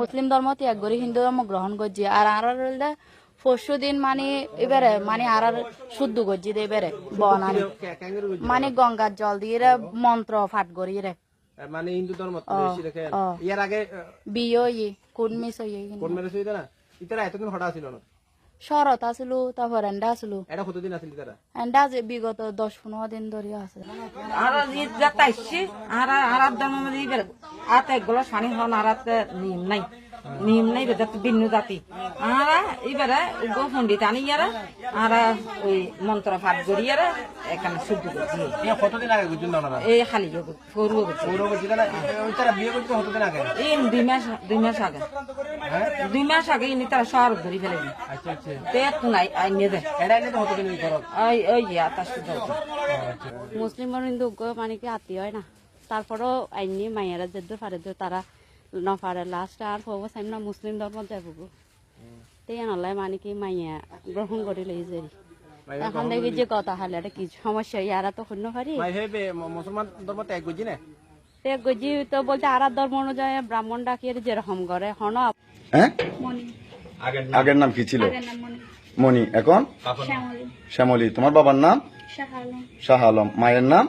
মুসলিম ধর্ম ত্যাগ করে হিন্দু ধর্ম গ্রহণ করছি আর আর পরশু দিন মানে এবারে মানে আর শুদ্ধ করছি এবারে বনানি মানে গঙ্গার জল দিয়ে মন্ত্র পাঠ করি রে মানে হিন্দু ধর্ম ইয়ার আগে বিয়ে কোন মিস কোন মেরে সুইদা না ইতারা এতদিন হঠাৎ ছিল না শরৎ আসলো তারপর এন্ডা আসলো এটা কতদিন আছিল তারা এন্ডা যে বিগত 10-15 দিন ধরে আছে আর ঈদ যাত্রা আসছে আর ধর্ম মধ্যে আতে এগুলো শানি হন আর নিয়ম নাই বেদাত ভিন্ন জাতি আর এবারে গো পণ্ডিত আনি ইয়ারা আর ওই মন্ত্র পাঠ করি আর এখানে শুদ্ধ করছি কতদিন আগে বুঝছেন না এই খালি পৌর করছি তারা বিয়ে করতে কতদিন আগে এই 2 মাস আগে 2 মাস আগে ইনি তারা শহর ধরে ফেলেছি আচ্ছা আচ্ছা তে তুনাই আইনে দে এটা এনে তো কতদিন খরচ ওই তার সাথে মুসলিম আর হিন্দু মানে কি আত্মীয় হয় না তারপরও আইনি মায়েরা যেতে পারে তারা নপারে লাস্ট আর হবো সামনে মুসলিম ধর্ম যাবো তাই নলাই মানে কি মাইয়া গ্রহণ করে লইছে এখন দেখি যে কথা হলে এটা কি সমস্যা ইয়ারা তো শুনতে পারি মুসলমান ধর্ম ত্যাগ করছি না ত্যাগ করছি তো বলতে আর ধর্ম অনুযায়ী ব্রাহ্মণ ডাকিয়ে যেরকম করে হন আগের নাম কি ছিল মণি এখন শ্যামলী তোমার বাবার নাম শাহ আলম মায়ের নাম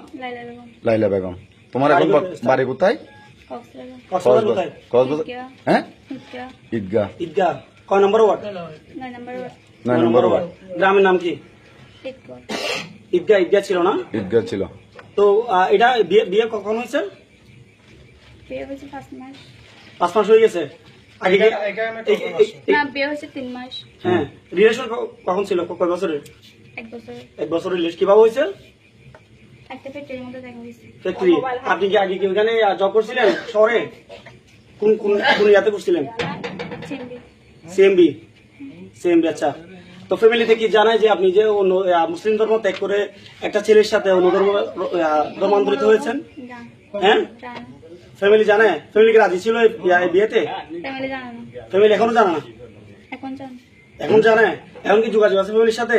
লাইলা বেগম তোমার এখন বাড়ি কোথায় ঈদগাহ ঈদগাহ কয় নম্বর ওয়ার্ড 9 নম্বর ওয়ার্ড গ্রামের নাম কি ঈদগাহ ছিল না ঈদগাহ ছিল তো এটা বিয়ে কখন হয়েছে 5 মাস হয়ে গেছে আগে বিয়ে হয়েছে 3 মাস হ্যাঁ রিলেশন কখন ছিল কয় বছরের 1 বছরের রিলেশন কিভাবে হয়েছে ফ্যাক্টরি আপনি কি আগে কি ওখানে জব করছিলেন শহরে কোন ইয়াতে করছিলেন সিএমবি আচ্ছা তো ফ্যামিলিতে কি জানায় যে আপনি যে মুসলিম ধর্ম ত্যাগ করে একটা ছেলের সাথে অন্য ধর্মান্তরিত হয়েছেন হ্যাঁ ফ্যামিলি জানে ফ্যামিলি কি রাজি ছিল এই বিয়েতে ফ্যামিলি এখনো জানে না এখন জানে এখন কি যোগাযোগ আছে ফ্যামিলির সাথে